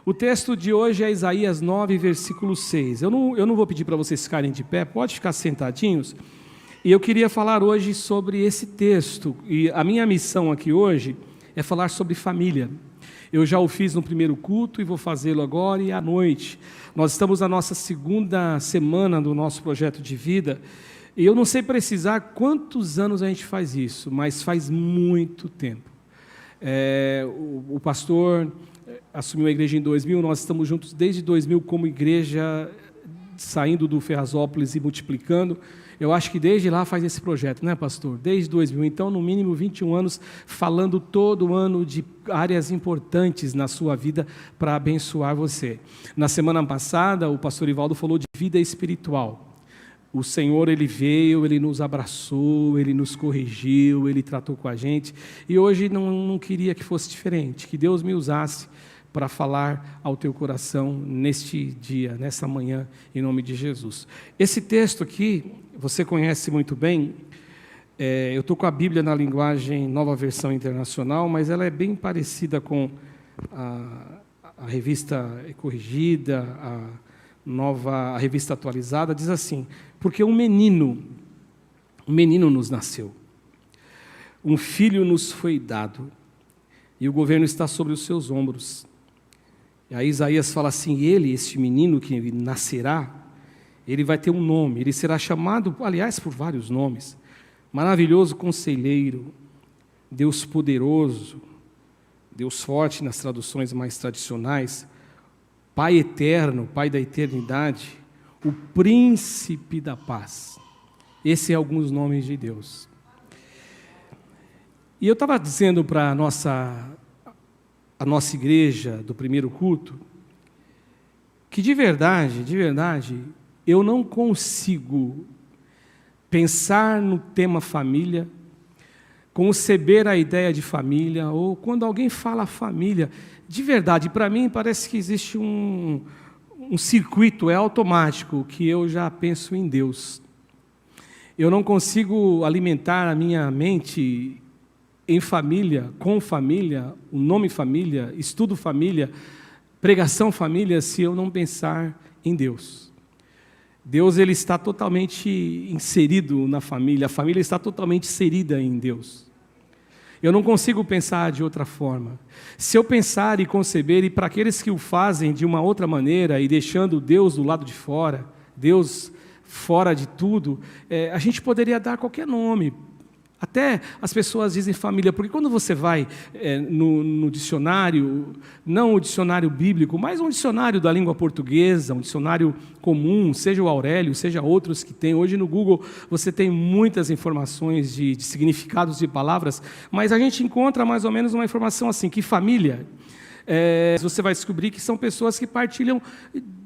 O texto de hoje é Isaías 9, versículo 6. Eu não vou pedir para vocês ficarem de pé, pode ficar sentadinhos. E eu queria falar hoje sobre esse texto. E a minha missão aqui hoje é falar sobre família. Eu já o fiz no primeiro culto e vou fazê-lo agora e à noite. Nós estamos na nossa segunda semana do nosso projeto de vida. E eu não sei precisar quantos anos a gente faz isso, mas faz muito tempo. O pastor assumiu a igreja em 2000, nós estamos juntos desde 2000 como igreja, saindo do Ferrazópolis e multiplicando. Eu acho que desde lá faz esse projeto, né, pastor? Desde 2000, então no mínimo 21 anos, falando todo ano de áreas importantes na sua vida para abençoar você. Na semana passada, o pastor Ivaldo falou de vida espiritual. O Senhor, Ele veio, Ele nos abraçou, Ele nos corrigiu, Ele tratou com a gente. E hoje não queria que fosse diferente, que Deus me usasse para falar ao teu coração neste dia, nessa manhã, em nome de Jesus. Esse texto aqui, você conhece muito bem. Eu estou com a Bíblia na linguagem Nova Versão Internacional, mas ela é bem parecida com a revista corrigida, a revista atualizada. Diz assim: porque um menino nos nasceu, um filho nos foi dado, e o governo está sobre os seus ombros. E aí Isaías fala assim: este menino que nascerá, ele vai ter um nome, ele será chamado, aliás, por vários nomes: Maravilhoso Conselheiro, Deus Poderoso, Deus Forte nas traduções mais tradicionais, Pai Eterno, Pai da Eternidade, o Príncipe da Paz. Esses são alguns nomes de Deus. E eu estava dizendo para a nossa igreja do primeiro culto, que de verdade, eu não consigo pensar no tema família, conceber a ideia de família, ou quando alguém fala família, de verdade, para mim parece que existe um circuito, é automático, que eu já penso em Deus. Eu não consigo alimentar a minha mente em família, com família, o nome família, estudo família, pregação família, se eu não pensar em Deus. Deus, ele está totalmente inserido na família, a família está totalmente inserida em Deus. Eu não consigo pensar de outra forma. Se eu pensar e conceber, e para aqueles que o fazem de uma outra maneira, e deixando Deus do lado de fora, Deus fora de tudo, a gente poderia dar qualquer nome. Até as pessoas dizem família, porque quando você vai no dicionário, não o dicionário bíblico, mas um dicionário da língua portuguesa, um dicionário comum, seja o Aurélio, seja outros que tem. Hoje no Google você tem muitas informações de significados de palavras, mas a gente encontra mais ou menos uma informação assim, que família, você vai descobrir que são pessoas que partilham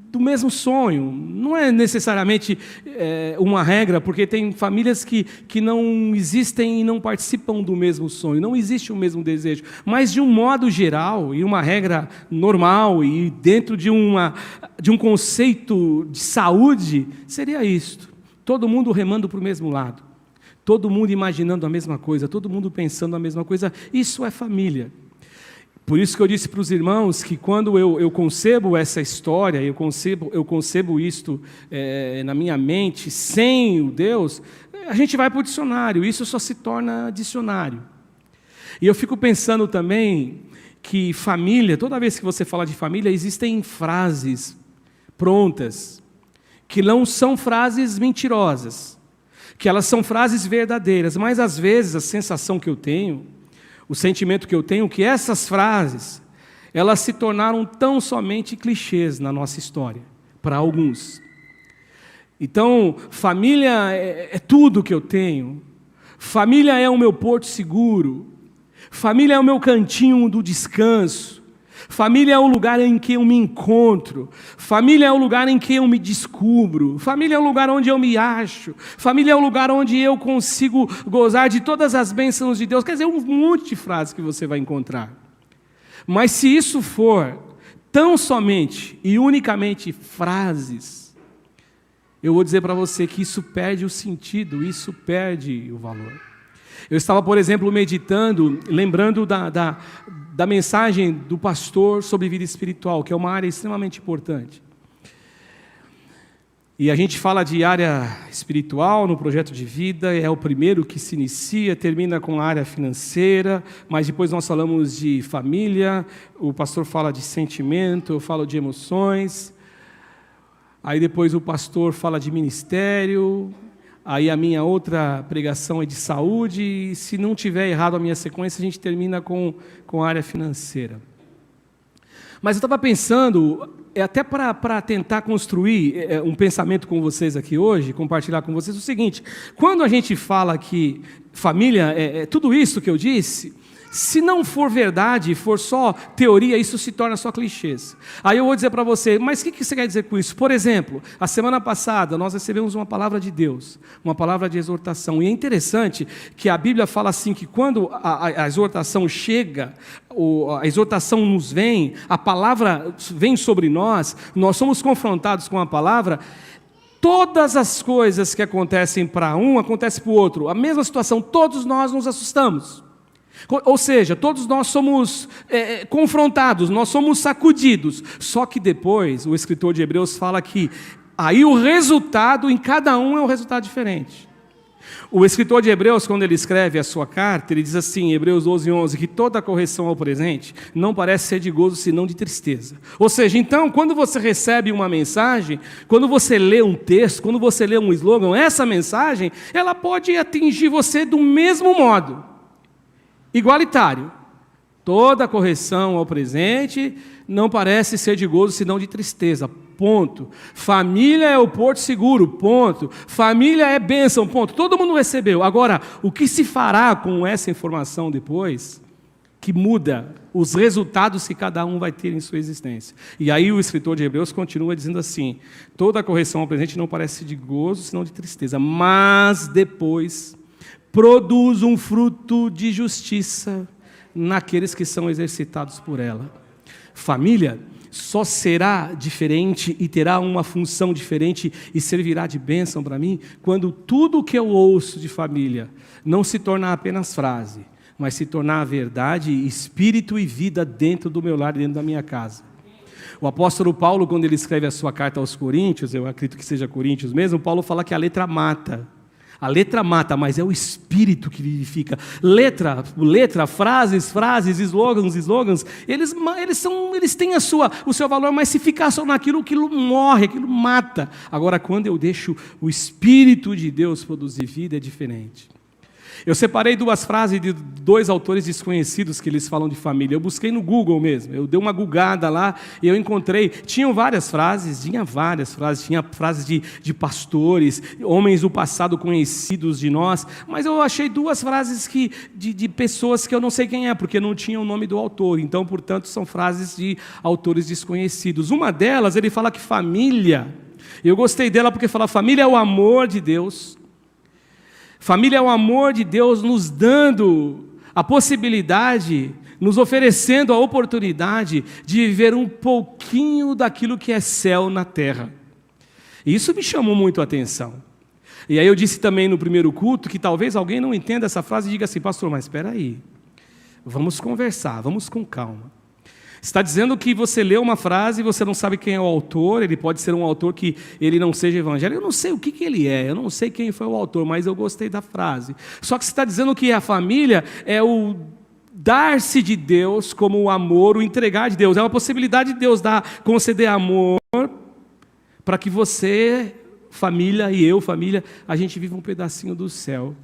do mesmo sonho. Não é necessariamente uma regra, porque tem famílias que não existem e não participam do mesmo sonho, não existe o mesmo desejo, mas de um modo geral, e uma regra normal, e dentro de um conceito de saúde, seria isto: todo mundo remando para o mesmo lado, todo mundo imaginando a mesma coisa, todo mundo pensando a mesma coisa. Isso é família. Por isso que eu disse para os irmãos que quando eu concebo essa história, eu concebo isto na minha mente, sem o Deus, a gente vai para o dicionário, isso só se torna dicionário. E eu fico pensando também que família, toda vez que você fala de família, existem frases prontas, que não são frases mentirosas, que elas são frases verdadeiras, mas às vezes a sensação que eu tenho, o sentimento que eu tenho, que essas frases, elas se tornaram tão somente clichês na nossa história, para alguns. Então, família é tudo que eu tenho, família é o meu porto seguro, família é o meu cantinho do descanso, família é o lugar em que eu me encontro, família é o lugar em que eu me descubro, família é o lugar onde eu me acho, família é o lugar onde eu consigo gozar de todas as bênçãos de Deus. Quer dizer, um monte de frases que você vai encontrar. Mas se isso for tão somente e unicamente frases, eu vou dizer para você que isso perde o sentido, isso perde o valor. Eu estava, por exemplo, meditando, lembrando da mensagem do pastor sobre vida espiritual, que é uma área extremamente importante. E a gente fala de área espiritual no projeto de vida, é o primeiro que se inicia, termina com a área financeira, mas depois nós falamos de família, o pastor fala de sentimento, eu falo de emoções, aí depois o pastor fala de ministério, aí a minha outra pregação é de saúde, e se não tiver errado a minha sequência, a gente termina com a área financeira. Mas eu estava pensando, até para tentar construir um pensamento com vocês aqui hoje, compartilhar com vocês o seguinte: quando a gente fala que família é tudo isso que eu disse, se não for verdade, for só teoria, isso se torna só clichês. Aí eu vou dizer para você, mas o que você quer dizer com isso? Por exemplo, a semana passada nós recebemos uma palavra de Deus, uma palavra de exortação. E é interessante que a Bíblia fala assim, que quando a exortação chega, a exortação nos vem, a palavra vem sobre nós, nós somos confrontados com a palavra, todas as coisas que acontecem para um, acontecem para o outro. A mesma situação, todos nós nos assustamos. Ou seja, todos nós somos confrontados, nós somos sacudidos. Só que depois, o escritor de Hebreus fala que aí o resultado em cada um é um resultado diferente. O escritor de Hebreus, quando ele escreve a sua carta, ele diz assim, em Hebreus 12:11, que toda correção ao presente não parece ser de gozo, senão de tristeza. Ou seja, então, quando você recebe uma mensagem, quando você lê um texto, quando você lê um slogan, essa mensagem, ela pode atingir você do mesmo modo. Igualitário. Toda correção ao presente não parece ser de gozo, senão de tristeza. Ponto. Família é o porto seguro. Ponto. Família é bênção. Ponto. Todo mundo recebeu. Agora, o que se fará com essa informação depois, que muda os resultados que cada um vai ter em sua existência. E aí o escritor de Hebreus continua dizendo assim, toda correção ao presente não parece de gozo, senão de tristeza. Mas depois produz um fruto de justiça naqueles que são exercitados por ela. Família só será diferente e terá uma função diferente e servirá de bênção para mim quando tudo o que eu ouço de família não se tornar apenas frase, mas se tornar verdade, espírito e vida dentro do meu lar, dentro da minha casa. O apóstolo Paulo, quando ele escreve a sua carta aos Coríntios, eu acredito que seja Coríntios mesmo, Paulo fala que a letra mata. A letra mata, mas é o espírito que vivifica. Letra, frases, slogans, eles têm o seu valor, mas se ficar só naquilo, aquilo morre, aquilo mata. Agora, quando eu deixo o Espírito de Deus produzir vida, é diferente. Eu separei duas frases de dois autores desconhecidos que eles falam de família. Eu busquei no Google mesmo, eu dei uma googada lá e eu encontrei, tinha várias frases, tinha frases de pastores, homens do passado conhecidos de nós, mas eu achei duas frases de pessoas que eu não sei quem é, porque não tinha o nome do autor, então, portanto, são frases de autores desconhecidos. Uma delas, ele fala que família, eu gostei dela porque fala, família é o amor de Deus. Família é o amor de Deus nos dando a possibilidade, nos oferecendo a oportunidade de viver um pouquinho daquilo que é céu na terra. E isso me chamou muito a atenção. E aí eu disse também no primeiro culto que talvez alguém não entenda essa frase e diga assim, pastor, mas espera aí, vamos conversar, vamos com calma. Está dizendo que você lê uma frase e você não sabe quem é o autor, ele pode ser um autor que ele não seja evangélico, eu não sei o que ele é, eu não sei quem foi o autor, mas eu gostei da frase. Só que você está dizendo que a família é o dar-se de Deus como o amor, o entregar de Deus, é uma possibilidade de Deus conceder amor para que você, família, e eu, família, a gente viva um pedacinho do céu.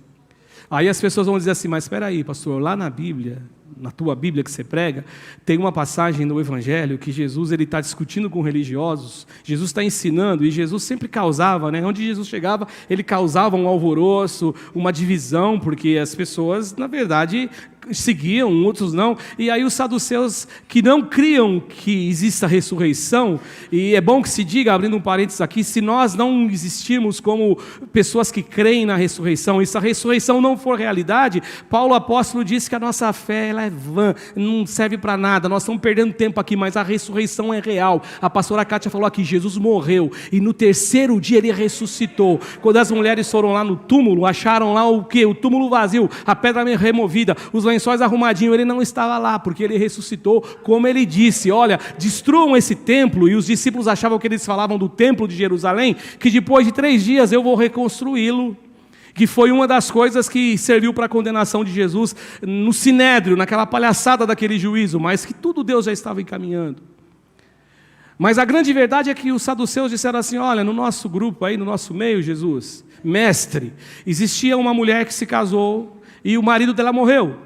Aí as pessoas vão dizer assim, mas espera aí, pastor, lá na Bíblia, na tua Bíblia que você prega, tem uma passagem no Evangelho que Jesus está discutindo com religiosos, Jesus está ensinando, e Jesus sempre causava, onde Jesus chegava, ele causava um alvoroço, uma divisão, porque as pessoas, na verdade, seguiam, outros não, e aí os saduceus que não criam que exista ressurreição, e é bom que se diga, abrindo um parênteses aqui, se nós não existirmos como pessoas que creem na ressurreição, e se a ressurreição não for realidade, Paulo apóstolo diz que a nossa fé ela é vã, não serve para nada, nós estamos perdendo tempo aqui, mas a ressurreição é real. A pastora Kátia falou aqui, Jesus morreu e no terceiro dia ele ressuscitou. Quando as mulheres foram lá no túmulo, acharam lá o quê? O túmulo vazio, a pedra removida, os lençóis arrumadinhos, ele não estava lá, porque ele ressuscitou, como ele disse, olha, destruam esse templo, e os discípulos achavam que eles falavam do templo de Jerusalém, que depois de 3 dias eu vou reconstruí-lo, que foi uma das coisas que serviu para a condenação de Jesus no Sinédrio, naquela palhaçada daquele juízo, mas que tudo Deus já estava encaminhando. Mas a grande verdade é que os saduceus disseram assim, olha, no nosso grupo aí, no nosso meio, Jesus, mestre, existia uma mulher que se casou e o marido dela morreu.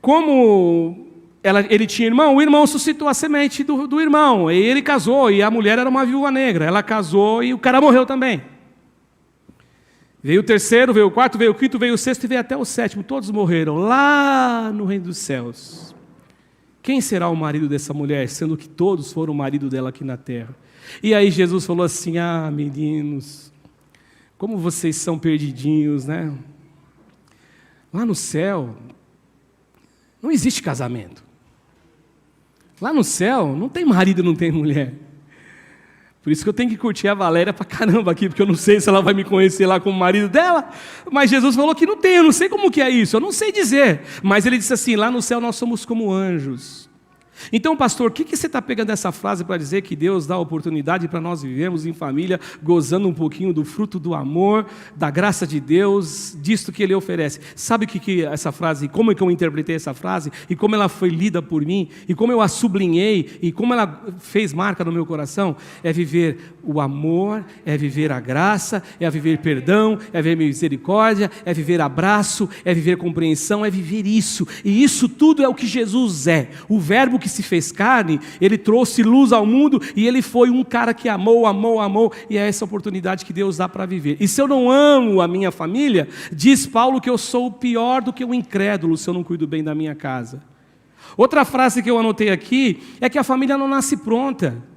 Como ele tinha irmão, o irmão suscitou a semente do irmão, e ele casou, e a mulher era uma viúva negra, ela casou e o cara morreu também. Veio o terceiro, veio o quarto, veio o quinto, veio o sexto e veio até o sétimo, todos morreram, lá no reino dos céus. Quem será o marido dessa mulher, sendo que todos foram o marido dela aqui na terra? E aí Jesus falou assim, meninos, como vocês são perdidinhos, né? Lá no céu, não existe casamento. Lá no céu, não tem marido, não tem mulher. Por isso que eu tenho que curtir a Valéria pra caramba aqui, porque eu não sei se ela vai me conhecer lá como marido dela, mas Jesus falou que não tem, eu não sei como que é isso, eu não sei dizer. Mas ele disse assim, lá no céu nós somos como anjos. Então, pastor, o que você está pegando essa frase para dizer que Deus dá oportunidade para nós vivermos em família, gozando um pouquinho do fruto do amor, da graça de Deus, disto que Ele oferece? Sabe o que essa frase, como é que eu interpretei essa frase, e como ela foi lida por mim, e como eu a sublinhei, e como ela fez marca no meu coração? É viver o amor, é viver a graça, é viver perdão, é viver misericórdia, é viver abraço, é viver compreensão, é viver isso. E isso tudo é o que Jesus é. O verbo que se fez carne, ele trouxe luz ao mundo e ele foi um cara que amou, e é essa oportunidade que Deus dá para viver. E se eu não amo a minha família, diz Paulo que eu sou pior do que o incrédulo se eu não cuido bem da minha casa. Outra frase que eu anotei aqui é que a família não nasce pronta.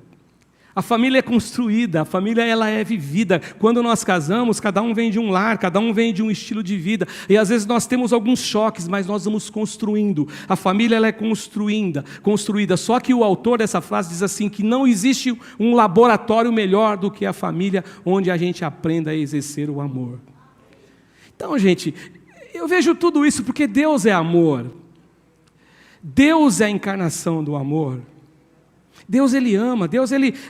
A família é construída, a família ela é vivida. Quando nós casamos, cada um vem de um lar, cada um vem de um estilo de vida. E às vezes nós temos alguns choques, mas nós vamos construindo. A família ela é construída. Só que o autor dessa frase diz assim, que não existe um laboratório melhor do que a família, onde a gente aprenda a exercer o amor. Então, gente, eu vejo tudo isso porque Deus é amor. Deus é a encarnação do amor. Deus ele ama,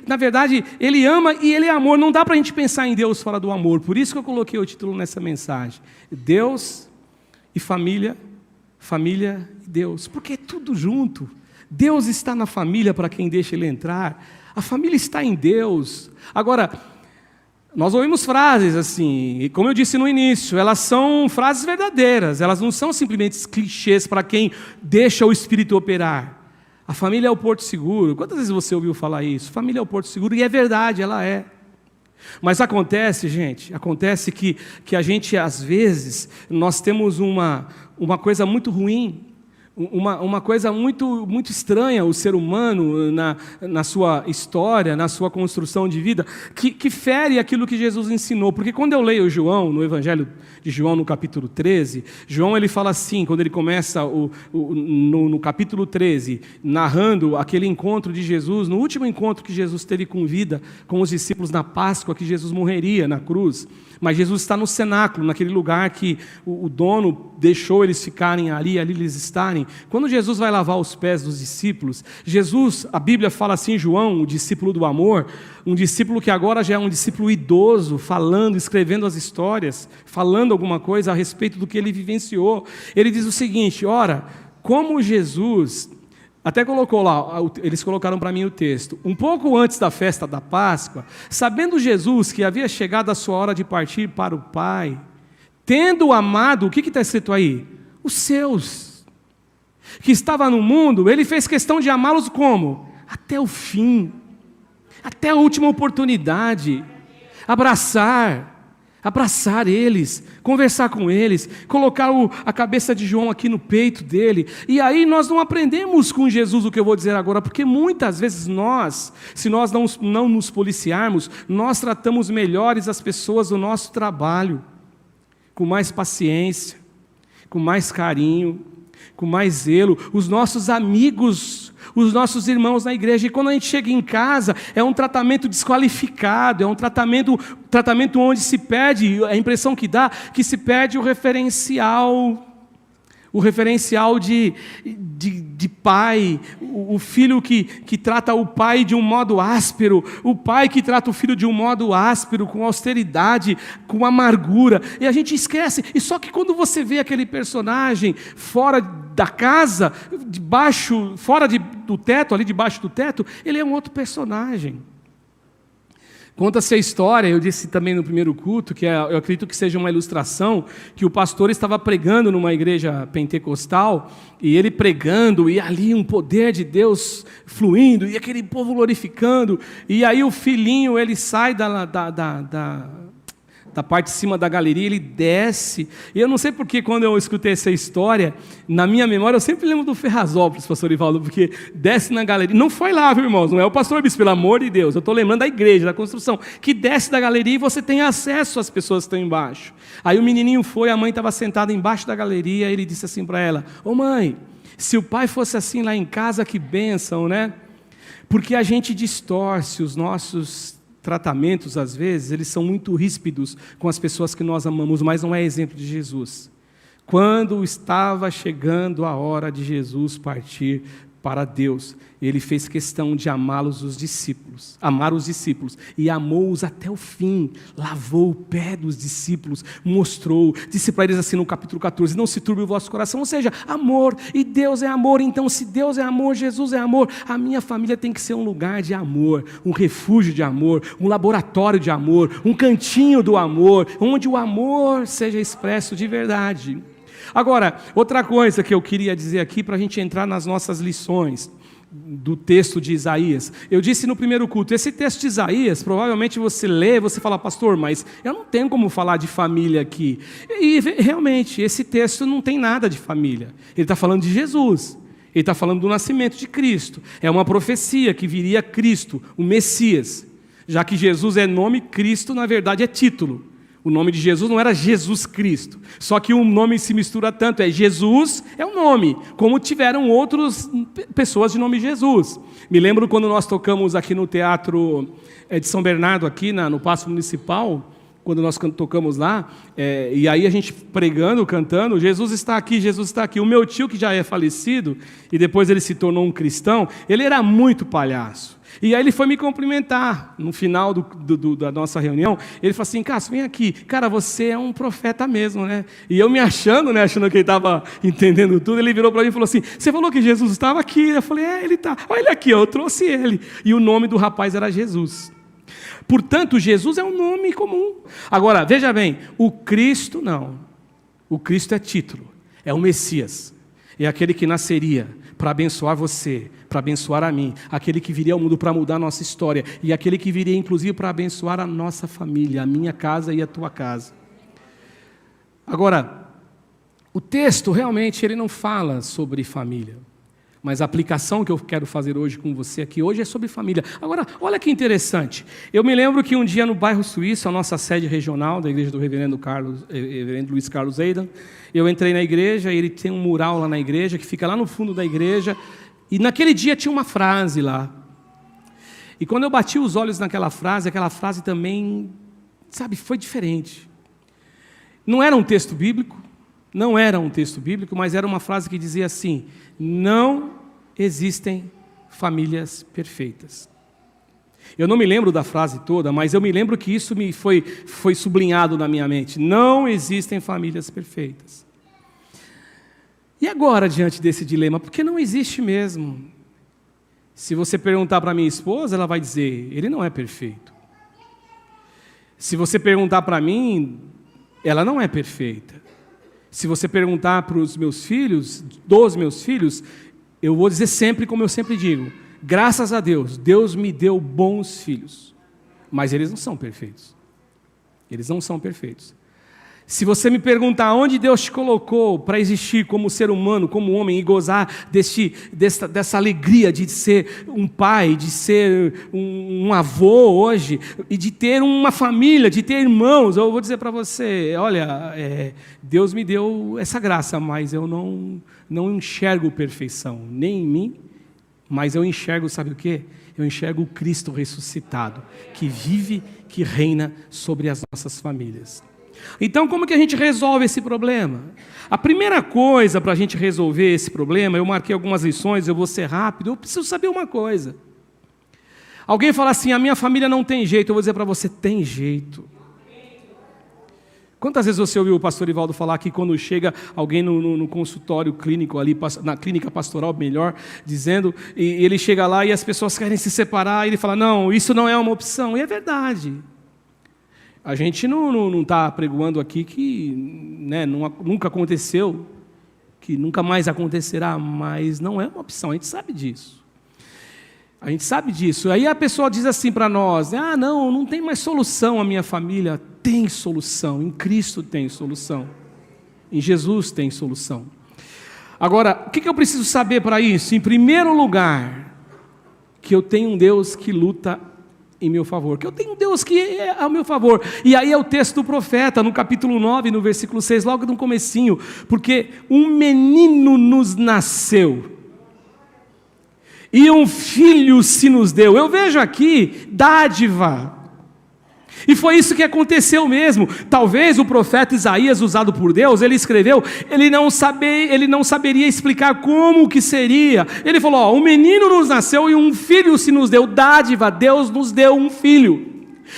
na verdade, ele ama e ele é amor. Não dá para a gente pensar em Deus fora do amor. Por isso que eu coloquei o título nessa mensagem. Deus e família, família e Deus. Porque é tudo junto. Deus está na família para quem deixa ele entrar. A família está em Deus. Agora, nós ouvimos frases assim, e como eu disse no início, elas são frases verdadeiras. Elas não são simplesmente clichês para quem deixa o Espírito operar. A família é o porto seguro. Quantas vezes você ouviu falar isso? Família é o porto seguro, e é verdade, ela é. Mas acontece, gente, que a gente, às vezes, nós temos uma coisa muito ruim, uma coisa muito, muito estranha, o ser humano, na sua história, na sua construção de vida, que fere aquilo que Jesus ensinou. Porque quando eu leio João, no Evangelho de João, no capítulo 13, João ele fala assim, quando ele começa no capítulo 13, narrando aquele encontro de Jesus, no último encontro que Jesus teve com vida, com os discípulos na Páscoa, que Jesus morreria na cruz. Mas Jesus está no cenáculo, naquele lugar que o dono deixou eles ficarem ali eles estarem. Quando Jesus vai lavar os pés dos discípulos, Jesus, a Bíblia fala assim, João, o discípulo do amor, um discípulo que agora já é um discípulo idoso, falando, escrevendo as histórias, falando alguma coisa a respeito do que ele vivenciou. Ele diz o seguinte, ora, como Jesus... Até colocou lá, eles colocaram para mim o texto. Um pouco antes da festa da Páscoa, sabendo Jesus que havia chegado a sua hora de partir para o Pai, tendo amado, o que está escrito aí? Os seus, que estava no mundo, ele fez questão de amá-los como? Até o fim, até a última oportunidade, abraçar eles, conversar com eles, colocar a cabeça de João aqui no peito dele. E aí nós não aprendemos com Jesus o que eu vou dizer agora, porque muitas vezes nós, se nós não nos policiarmos, nós tratamos melhores as pessoas do nosso trabalho, com mais paciência, com mais carinho, com mais zelo, os nossos amigos, os nossos irmãos na igreja. E quando a gente chega em casa, é um tratamento desqualificado, é um tratamento onde se perde, a impressão que dá, que se perde o referencial de pai, o filho que trata o pai de um modo áspero, o pai que trata o filho de um modo áspero, com austeridade, com amargura, e a gente esquece. E só que quando você vê aquele personagem fora da casa, do teto, ali debaixo do teto, ele é um outro personagem. Conta-se a história, eu disse também no primeiro culto, eu acredito que seja uma ilustração, que o pastor estava pregando numa igreja pentecostal, e ele pregando, e ali um poder de Deus fluindo, e aquele povo glorificando, e aí o filhinho, ele sai da parte de cima da galeria, ele desce, e eu não sei porque quando eu escutei essa história, na minha memória, eu sempre lembro do Ferrazópolis, pastor Ivaldo, porque desce na galeria, não foi lá, viu, irmãos, não é o pastor Bispo, pelo amor de Deus, eu estou lembrando da igreja, da construção, que desce da galeria e você tem acesso às pessoas que estão embaixo. Aí o menininho foi, a mãe estava sentada embaixo da galeria, ele disse assim para ela: ô mãe, se o pai fosse assim lá em casa, que bênção, né? Porque a gente distorce os nossos tratamentos, às vezes, eles são muito ríspidos com as pessoas que nós amamos, mas não é exemplo de Jesus. Quando estava chegando a hora de Jesus partir para Deus, ele fez questão de amar os discípulos, e amou-os até o fim, lavou o pé dos discípulos, mostrou, disse para eles assim no capítulo 14, não se turbe o vosso coração, ou seja, amor, e Deus é amor, então se Deus é amor, Jesus é amor, a minha família tem que ser um lugar de amor, um refúgio de amor, um laboratório de amor, um cantinho do amor, onde o amor seja expresso de verdade. Agora, outra coisa que eu queria dizer aqui, para a gente entrar nas nossas lições do texto de Isaías. Eu disse no primeiro culto, esse texto de Isaías, provavelmente você lê, você fala: pastor, mas eu não tenho como falar de família aqui. E realmente, esse texto não tem nada de família. Ele está falando de Jesus. Ele está falando do nascimento de Cristo. É uma profecia que viria Cristo, o Messias. Já que Jesus é nome, Cristo, na verdade, é título. O nome de Jesus não era Jesus Cristo, só que o nome se mistura tanto, Jesus é o nome, como tiveram outras pessoas de nome Jesus. Me lembro quando nós tocamos aqui no Teatro de São Bernardo, aqui no Paço Municipal, quando nós tocamos lá, e aí a gente pregando, cantando, Jesus está aqui, Jesus está aqui. O meu tio, que já é falecido, e depois ele se tornou um cristão, ele era muito palhaço. E aí ele foi me cumprimentar, no final da nossa reunião, ele falou assim: Cássio, vem aqui, cara, você é um profeta mesmo, né? E eu me achando que ele estava entendendo tudo, ele virou para mim e falou assim: você falou que Jesus estava aqui? Eu falei: ele está, olha ele aqui, eu trouxe ele. E o nome do rapaz era Jesus. Portanto, Jesus é um nome comum. Agora, veja bem, o Cristo não. O Cristo é título, é o Messias, é aquele que nasceria para abençoar você, para abençoar a mim, aquele que viria ao mundo para mudar a nossa história, e aquele que viria inclusive para abençoar a nossa família, a minha casa e a tua casa. Agora, o texto realmente ele não fala sobre família, mas a aplicação que eu quero fazer hoje com você aqui hoje é sobre família. Agora, olha que interessante, eu me lembro que um dia no bairro Suíço, a nossa sede regional da igreja do reverendo Luiz Carlos Eidan, eu entrei na igreja, e ele tem um mural lá na igreja, que fica lá no fundo da igreja, e naquele dia tinha uma frase lá. E quando eu bati os olhos naquela frase, aquela frase também, foi diferente. Não era um texto bíblico, mas era uma frase que dizia assim: não existem famílias perfeitas. Eu não me lembro da frase toda, mas eu me lembro que isso me foi sublinhado na minha mente. Não existem famílias perfeitas. E agora, diante desse dilema? Porque não existe mesmo. Se você perguntar para minha esposa, ela vai dizer: ele não é perfeito. Se você perguntar para mim, ela não é perfeita. Se você perguntar para os meus filhos, dos meus filhos, eu vou dizer sempre como eu sempre digo: graças a Deus, Deus me deu bons filhos, mas eles não são perfeitos. Eles não são perfeitos. Se você me perguntar onde Deus te colocou para existir como ser humano, como homem, e gozar dessa alegria de ser um pai, de ser um avô hoje, e de ter uma família, de ter irmãos, eu vou dizer para você, olha, Deus me deu essa graça, mas eu não enxergo perfeição, nem em mim, mas eu enxergo, sabe o quê? Eu enxergo o Cristo ressuscitado, que vive, que reina sobre as nossas famílias. Então, como que a gente resolve esse problema? A primeira coisa para a gente resolver esse problema, eu marquei algumas lições, eu vou ser rápido, eu preciso saber uma coisa. Alguém fala assim, a minha família não tem jeito, eu vou dizer para você, tem jeito. Quantas vezes você ouviu o pastor Ivaldo falar que quando chega alguém no consultório clínico ali, na clínica pastoral, melhor, dizendo, e ele chega lá e as pessoas querem se separar, e ele fala, não, isso não é uma opção, e é verdade. A gente não está pregoando aqui que nunca aconteceu, que nunca mais acontecerá, mas não é uma opção, a gente sabe disso. A gente sabe disso. Aí a pessoa diz assim para nós, não tem mais solução a minha família. Tem solução, em Cristo tem solução. Em Jesus tem solução. Agora, o que eu preciso saber para isso? Em primeiro lugar, que eu tenho um Deus que luta em meu favor, que eu tenho um Deus que é ao meu favor. E aí é o texto do profeta, no capítulo 9, no versículo 6, logo no comecinho, porque um menino nos nasceu, e um filho se nos deu. Eu vejo aqui dádiva. E foi isso que aconteceu mesmo. Talvez o profeta Isaías, usado por Deus, ele escreveu, ele não saberia explicar como que seria. Ele falou, um menino nos nasceu e um filho se nos deu. Dádiva, Deus nos deu um filho.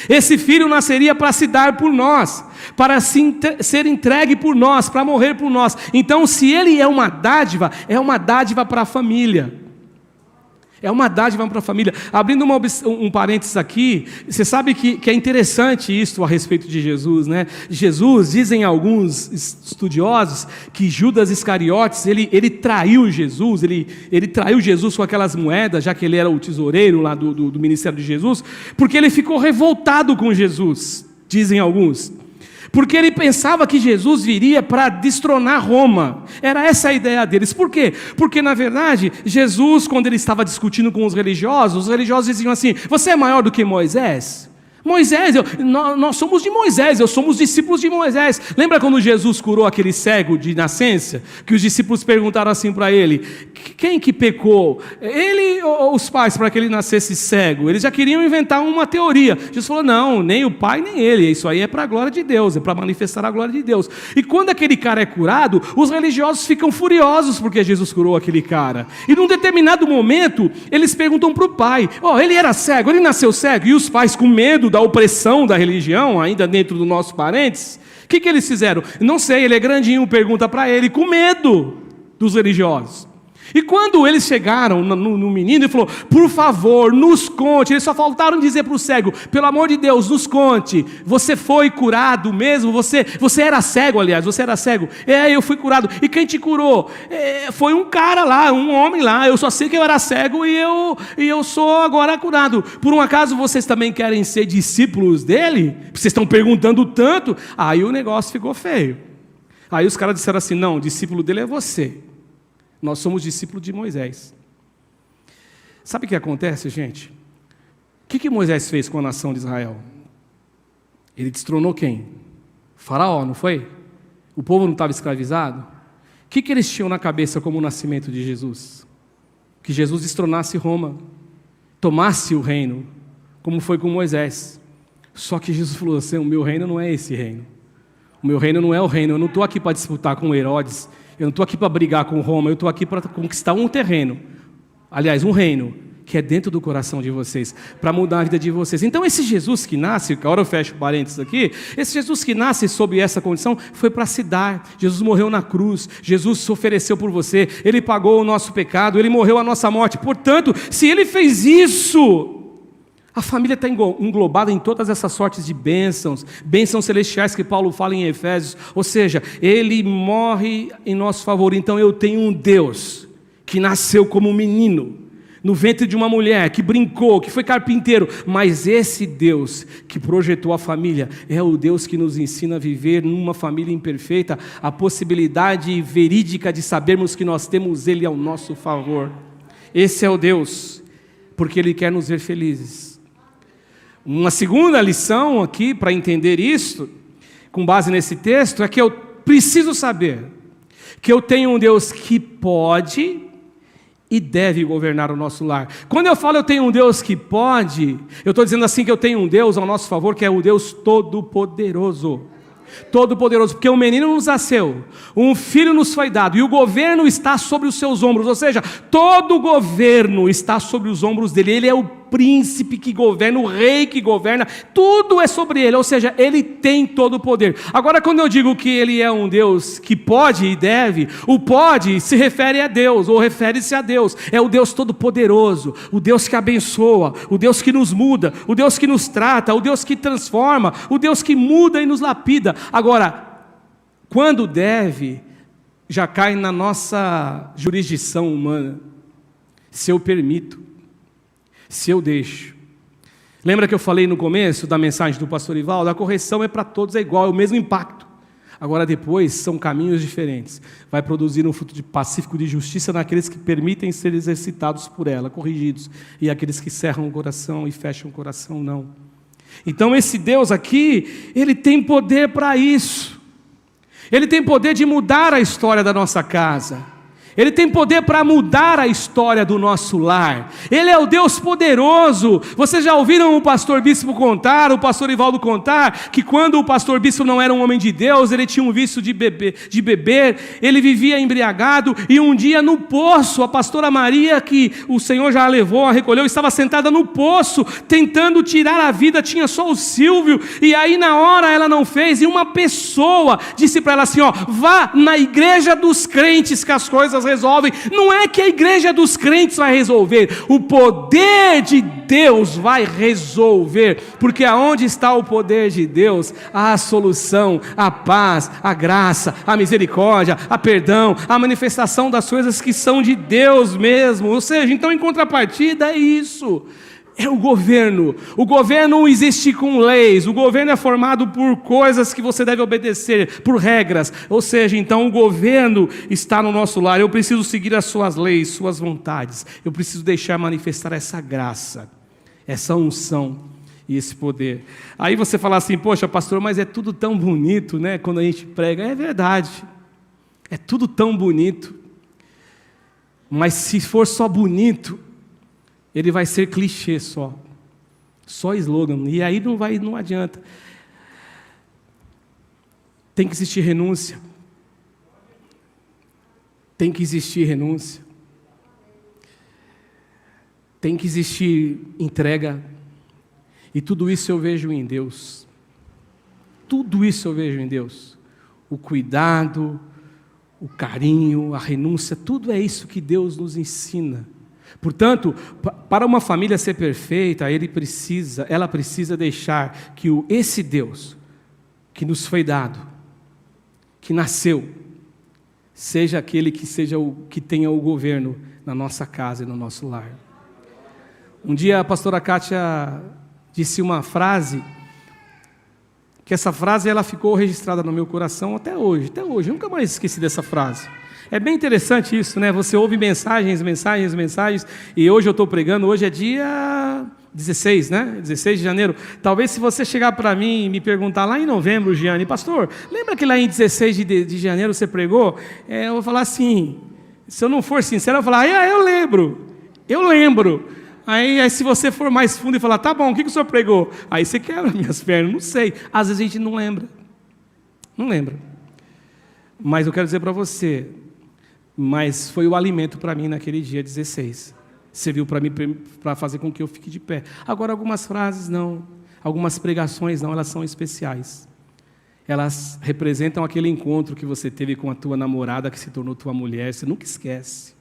Esse filho nasceria para se dar por nós, para ser entregue por nós, para morrer por nós. Então, se ele é uma dádiva para a família. É uma dádiva para a família. Abrindo um parênteses aqui, você sabe que é interessante isso a respeito de Jesus, né? Jesus, dizem alguns estudiosos, que Judas Iscariotes, ele traiu Jesus, ele traiu Jesus com aquelas moedas, já que ele era o tesoureiro lá do ministério de Jesus, porque ele ficou revoltado com Jesus, dizem alguns. Porque ele pensava que Jesus viria para destronar Roma. Era essa a ideia deles. Por quê? Porque, na verdade, Jesus, quando ele estava discutindo com os religiosos diziam assim, você é maior do que Moisés? Moisés, nós somos de Moisés, somos discípulos de Moisés. Lembra quando Jesus curou aquele cego de nascença? Que os discípulos perguntaram assim para ele, quem que pecou? Ele ou os pais para que ele nascesse cego? Eles já queriam inventar uma teoria. Jesus falou, não, nem o pai nem ele, isso aí é para a glória de Deus, é para manifestar a glória de Deus. E quando aquele cara é curado, os religiosos ficam furiosos porque Jesus curou aquele cara. E num determinado momento, eles perguntam para o pai, ele era cego, ele nasceu cego, e os pais com medo da opressão da religião, ainda dentro do nosso parênteses, o que eles fizeram? Não sei, ele é grandinho, pergunta para ele, com medo dos religiosos. E quando eles chegaram no menino, ele falou, por favor, nos conte. Eles só faltaram dizer para o cego, pelo amor de Deus, nos conte, você foi curado mesmo? Você era cego, aliás, você era cego? Eu fui curado. E quem te curou? Foi um cara lá, um homem lá, eu só sei que eu era cego e eu sou agora curado. Por um acaso vocês também querem ser discípulos dele? Vocês estão perguntando tanto? Aí o negócio ficou feio. Aí os caras disseram assim, não, o discípulo dele é você. Nós somos discípulos de Moisés. Sabe o que acontece, gente? O que Moisés fez com a nação de Israel? Ele destronou quem? Faraó, não foi? O povo não estava escravizado? O que eles tinham na cabeça como o nascimento de Jesus? Que Jesus destronasse Roma, tomasse o reino, como foi com Moisés. Só que Jesus falou assim, o meu reino não é esse reino. O meu reino não é o reino, eu não estou aqui para disputar com Herodes, eu não estou aqui para brigar com Roma, eu estou aqui para conquistar um terreno, aliás, um reino, que é dentro do coração de vocês, para mudar a vida de vocês. Então esse Jesus que nasce, agora eu fecho parênteses aqui, esse Jesus que nasce sob essa condição, foi para se dar. Jesus morreu na cruz, Jesus se ofereceu por você, Ele pagou o nosso pecado, Ele morreu a nossa morte. Portanto, se Ele fez isso, a família está englobada em todas essas sortes de bênçãos celestiais que Paulo fala em Efésios, ou seja, Ele morre em nosso favor. Então eu tenho um Deus que nasceu como um menino, no ventre de uma mulher, que brincou, que foi carpinteiro, mas esse Deus que projetou a família é o Deus que nos ensina a viver numa família imperfeita, a possibilidade verídica de sabermos que nós temos Ele ao nosso favor. Esse é o Deus, porque Ele quer nos ver felizes. Uma segunda lição aqui para entender isso, com base nesse texto, é que eu preciso saber que eu tenho um Deus que pode e deve governar o nosso lar. Quando eu falo eu tenho um Deus que pode, eu estou dizendo assim que eu tenho um Deus ao nosso favor, que é o Deus Todo-Poderoso. Todo-Poderoso, porque um menino nos nasceu, um filho nos foi dado, e o governo está sobre os seus ombros, ou seja, todo o governo está sobre os ombros dele. Ele é o príncipe que governa, o rei que governa, tudo é sobre ele, ou seja, ele tem todo o poder. Agora, quando eu digo que ele é um Deus que pode e deve, o pode se refere a Deus, ou refere-se a Deus, é o Deus Todo-Poderoso, o Deus que abençoa, o Deus que nos muda, o Deus que nos trata, o Deus que transforma, o Deus que muda e nos lapida. Agora, quando deve, já cai na nossa jurisdição humana, se eu permito, se eu deixo. Lembra que eu falei no começo da mensagem do pastor Ivaldo? A correção é para todos, é igual, é o mesmo impacto. Agora depois são caminhos diferentes. Vai produzir um fruto pacífico de justiça naqueles que permitem ser exercitados por ela, corrigidos, e aqueles que cerram o coração e fecham o coração, não. Então esse Deus aqui, Ele tem poder para isso. Ele tem poder de mudar a história da nossa casa. Ele tem poder para mudar a história do nosso lar. Ele é o Deus poderoso. Vocês já ouviram o pastor Bispo contar, o pastor Ivaldo contar, que quando o pastor Bispo não era um homem de Deus, ele tinha um vício de beber, ele vivia embriagado, e um dia no poço, a pastora Maria, que o Senhor já a levou, a recolheu, estava sentada no poço, tentando tirar a vida, tinha só o Silvio, e aí na hora ela não fez, e uma pessoa disse para ela assim, vá na igreja dos crentes que as coisas resolvem. Não é que a igreja dos crentes vai resolver, o poder de Deus vai resolver, porque aonde está o poder de Deus, há a solução, a paz, a graça, a misericórdia, a perdão, a manifestação das coisas que são de Deus mesmo. Ou seja, então em contrapartida é isso. É o governo. O governo não existe com leis. O governo é formado por coisas que você deve obedecer, por regras. Ou seja, então o governo está no nosso lar. Eu preciso seguir as suas leis, suas vontades. Eu preciso deixar manifestar essa graça, essa unção e esse poder. Aí você fala assim, poxa pastor, mas é tudo tão bonito, né? Quando a gente prega. É verdade. É tudo tão bonito. Mas se for só bonito, ele vai ser clichê só slogan, e aí não adianta. Tem que existir renúncia. Tem que existir renúncia. Tem que existir entrega. E tudo isso eu vejo em Deus. Tudo isso eu vejo em Deus. O cuidado, o carinho, a renúncia, tudo é isso que Deus nos ensina. Portanto, para uma família ser perfeita, ela precisa deixar que esse Deus que nos foi dado, que nasceu, seja aquele que tenha o governo na nossa casa e no nosso lar. Um dia a pastora Kátia disse uma frase, que essa frase ela ficou registrada no meu coração até hoje, eu nunca mais esqueci dessa frase. É bem interessante isso, né? Você ouve mensagens, e hoje eu estou pregando, hoje é dia 16, né? 16 de janeiro. Talvez se você chegar para mim e me perguntar lá em novembro, Giane, pastor, lembra que lá em 16 de janeiro você pregou? Eu vou falar assim, se eu não for sincero, eu vou falar, eu lembro. Aí se você for mais fundo e falar, tá bom, o que o senhor pregou? Aí você quebra minhas pernas, não sei. Às vezes a gente não lembra. Mas eu quero dizer para você, mas foi o alimento para mim naquele dia 16. Serviu para mim para fazer com que eu fique de pé. Agora algumas frases não, algumas pregações não, elas são especiais. Elas representam aquele encontro que você teve com a tua namorada que se tornou tua mulher, você nunca esquece.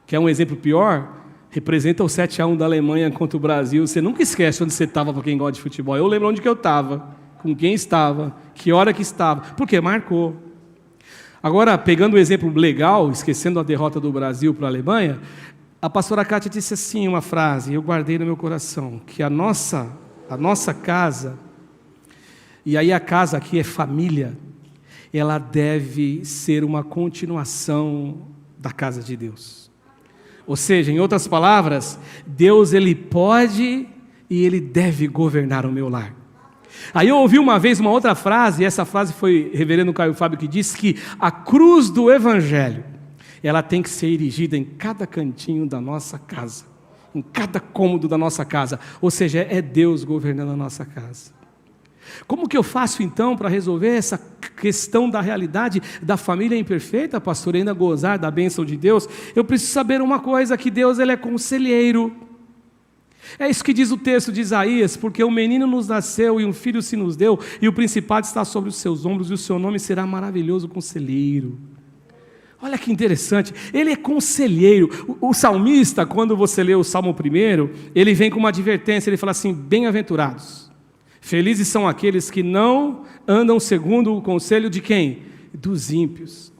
Quer um exemplo pior? Representa o 7-1 da Alemanha contra o Brasil, você nunca esquece onde você estava, para quem gosta de futebol. Eu lembro onde que eu estava, com quem estava, que hora que estava, porque marcou. Agora, pegando o exemplo legal, esquecendo a derrota do Brasil para a Alemanha, A pastora Kátia disse assim uma frase, eu guardei no meu coração, que a nossa casa, e aí a casa aqui é família, ela deve ser uma continuação da casa de Deus. Ou seja, em outras palavras, Deus ele pode e ele deve governar o meu lar. Aí eu ouvi uma vez uma outra frase, e essa frase foi o reverendo Caio Fábio que disse que a cruz do Evangelho, ela tem que ser erigida em cada cantinho da nossa casa, em cada cômodo da nossa casa, ou seja, é Deus governando a nossa casa. Como que eu faço então para resolver essa questão da realidade da família imperfeita, pastor, e ainda gozar da bênção de Deus? Eu preciso saber uma coisa, que Deus ele é conselheiro. É isso que diz o texto de Isaías, porque um menino nos nasceu e um filho se nos deu, e o principado está sobre os seus ombros, e o seu nome será maravilhoso conselheiro. Olha que interessante, ele é conselheiro. O salmista, quando você lê o Salmo 1, ele vem com uma advertência, ele fala assim: bem-aventurados, felizes são aqueles que não andam segundo o conselho de quem? Dos ímpios.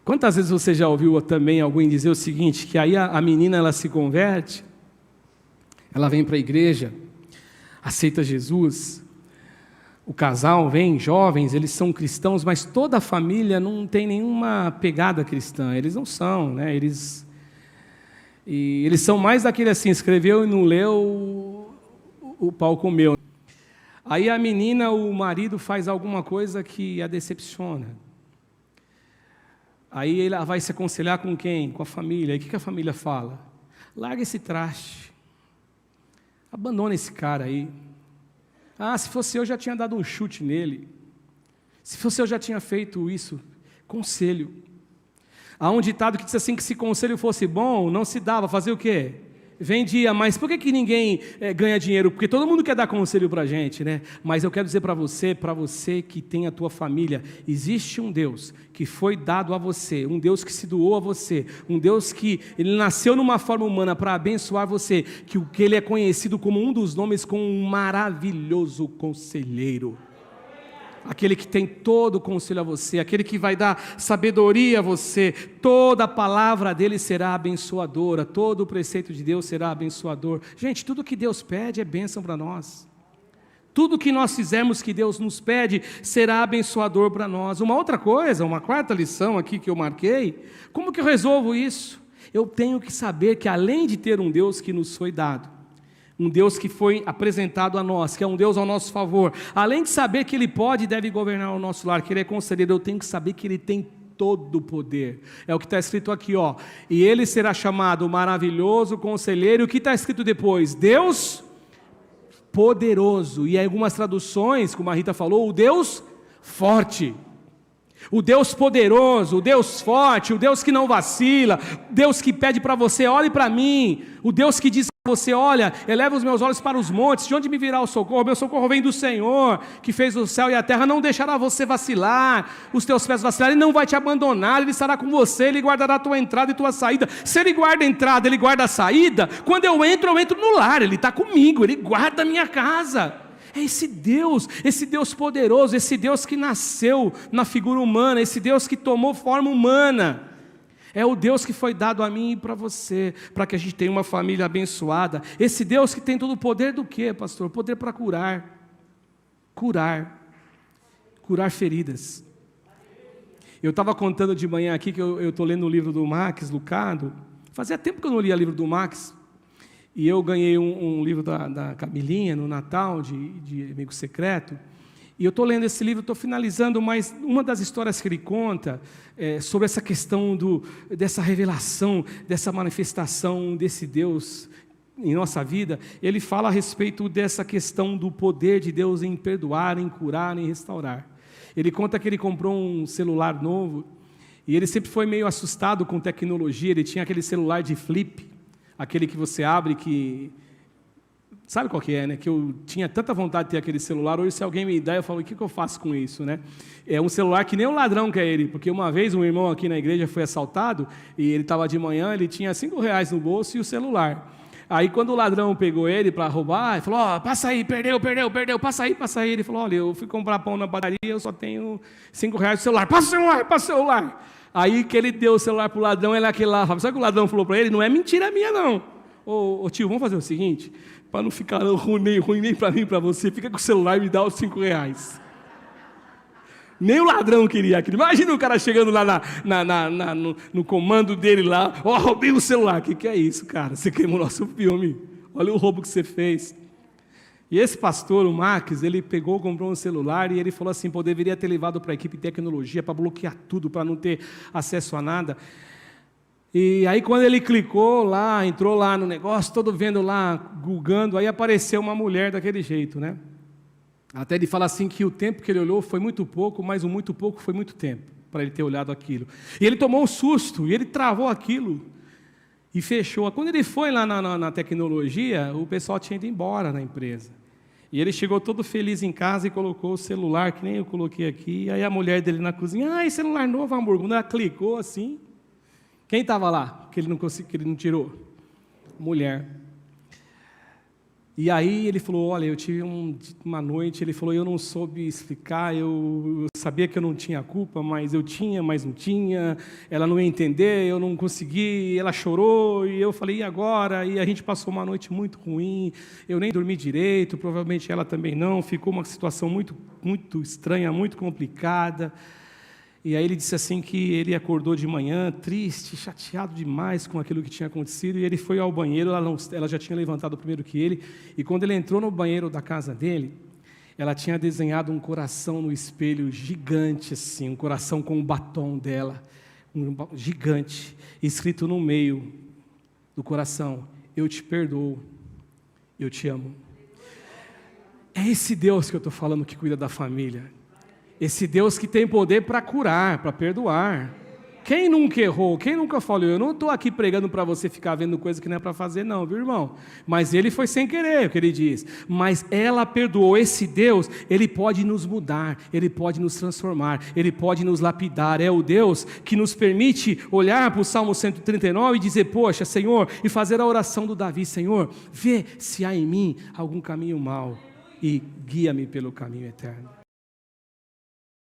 Quantas vezes você já ouviu também alguém dizer o seguinte, que aí a menina ela se converte, ela vem para a igreja, aceita Jesus, o casal vem, jovens, eles são cristãos, mas toda a família não tem nenhuma pegada cristã, eles não são, né? Eles são mais daquele assim, escreveu e não leu, o pau comeu. Aí a menina, o marido faz alguma coisa que a decepciona. Aí ela vai se aconselhar com quem? Com a família. Aí o que a família fala? Larga esse traste. Abandona esse cara aí. Ah, se fosse eu já tinha dado um chute nele. Se fosse eu já tinha feito isso. Conselho. Há um ditado que diz assim, que se conselho fosse bom, não se dava. Fazer o quê? Vendia. Mas por que ninguém ganha dinheiro? Porque todo mundo quer dar conselho para a gente, né? Mas eu quero dizer para você que tem a tua família, existe um Deus que foi dado a você, um Deus que se doou a você, um Deus que ele nasceu numa forma humana para abençoar você, que ele é conhecido como um dos nomes, como um maravilhoso conselheiro. Aquele que tem todo o conselho a você, aquele que vai dar sabedoria a você, toda a palavra dele será abençoadora, todo o preceito de Deus será abençoador. Gente, tudo que Deus pede é bênção para nós. Tudo que nós fizermos que Deus nos pede será abençoador para nós. Uma outra coisa, uma quarta lição aqui que eu marquei, como que eu resolvo isso? Eu tenho que saber que além de ter um Deus que nos foi dado, um Deus que foi apresentado a nós, que é um Deus ao nosso favor, além de saber que Ele pode e deve governar o nosso lar, que Ele é conselheiro, eu tenho que saber que Ele tem todo o poder. É o que está escrito aqui, ó. E Ele será chamado maravilhoso conselheiro. O que está escrito depois? Deus poderoso. E em algumas traduções, como a Rita falou, o Deus forte. O Deus poderoso, o Deus forte, o Deus que não vacila, o Deus que pede para você, olhe para mim, o Deus que diz para você, olha, eleva os meus olhos para os montes, de onde me virá o socorro? Meu socorro vem do Senhor, que fez o céu e a terra, não deixará você vacilar, os teus pés vacilarem, Ele não vai te abandonar, Ele estará com você, Ele guardará a tua entrada e tua saída. Se Ele guarda a entrada, Ele guarda a saída, quando eu entro no lar, Ele está comigo, Ele guarda a minha casa. É esse Deus poderoso, esse Deus que nasceu na figura humana, esse Deus que tomou forma humana. É o Deus que foi dado a mim e para você, para que a gente tenha uma família abençoada. Esse Deus que tem todo o poder do quê, pastor? Poder para curar feridas. Eu estava contando de manhã aqui que eu estou lendo o livro do Max Lucado. Fazia tempo que eu não lia o livro do Max. E eu ganhei um livro da Camilinha no Natal, de Amigo Secreto, e eu estou lendo esse livro, estou finalizando, mas uma das histórias que ele conta sobre essa questão dessa revelação, dessa manifestação desse Deus em nossa vida, ele fala a respeito dessa questão do poder de Deus em perdoar, em curar, em restaurar. Ele conta que ele comprou um celular novo, e ele sempre foi meio assustado com tecnologia, ele tinha aquele celular de flip, aquele que você abre, que... Sabe qual que é, né? Que eu tinha tanta vontade de ter aquele celular, hoje se alguém me dá, eu falo, o que eu faço com isso, né? É um celular que nem o ladrão quer ele, porque uma vez um irmão aqui na igreja foi assaltado, e ele estava de manhã, ele tinha R$5 no bolso e o celular. Aí quando o ladrão pegou ele para roubar, ele falou, ó, passa aí, perdeu, passa aí. Ele falou, olha, eu fui comprar pão na padaria, eu só tenho R$5 no celular, passa o celular. Aí que ele deu o celular pro ladrão, ele aquele lá, sabe o que o ladrão falou para ele? Não é mentira minha não. Ô tio, vamos fazer o seguinte, para não ficar ruim nem para mim, para você, fica com o celular e me dá os R$5. Nem o ladrão queria aquilo. Imagina o cara chegando lá no comando dele lá, roubei o celular. O que é isso, cara? Você queimou nosso filme. Olha o roubo que você fez. E esse pastor, o Max, ele pegou, comprou um celular e ele falou assim, pô, deveria ter levado para a equipe de tecnologia para bloquear tudo, para não ter acesso a nada. E aí quando ele clicou lá, entrou lá no negócio, todo vendo lá, googando, aí apareceu uma mulher daquele jeito, né? Até ele fala assim que o tempo que ele olhou foi muito pouco, mas o muito pouco foi muito tempo para ele ter olhado aquilo. E ele tomou um susto, e ele travou aquilo e fechou. Quando ele foi lá na tecnologia, o pessoal tinha ido embora na empresa. E ele chegou todo feliz em casa e colocou o celular, que nem eu coloquei aqui, e aí a mulher dele na cozinha, celular novo, Hamburgo. Quando ela clicou assim, quem estava lá, que ele não tirou? Mulher. E aí ele falou, olha, eu tive uma noite, ele falou, eu não soube explicar, eu sabia que eu não tinha culpa, mas eu tinha, mas não tinha, ela não ia entender, eu não consegui, ela chorou, e eu falei, e agora? E a gente passou uma noite muito ruim, eu nem dormi direito, provavelmente ela também não, ficou uma situação muito, muito estranha, muito complicada. E aí ele disse assim que ele acordou de manhã triste, chateado demais com aquilo que tinha acontecido, e ele foi ao banheiro, ela já tinha levantado primeiro que ele, e quando ele entrou no banheiro da casa dele, ela tinha desenhado um coração no espelho gigante assim, um coração com o batom dela, gigante, escrito no meio do coração, eu te perdoo, eu te amo. É esse Deus que eu estou falando que cuida da família. Esse Deus que tem poder para curar, para perdoar. Quem nunca errou? Quem nunca falhou? Eu não estou aqui pregando para você ficar vendo coisa que não é para fazer não, viu, irmão? Mas ele foi sem querer, o que ele diz. Mas ela perdoou. Esse Deus, ele pode nos mudar, ele pode nos transformar, ele pode nos lapidar. É o Deus que nos permite olhar para o Salmo 139 e dizer, poxa, Senhor, e fazer a oração do Davi, Senhor, vê se há em mim algum caminho mau e guia-me pelo caminho eterno.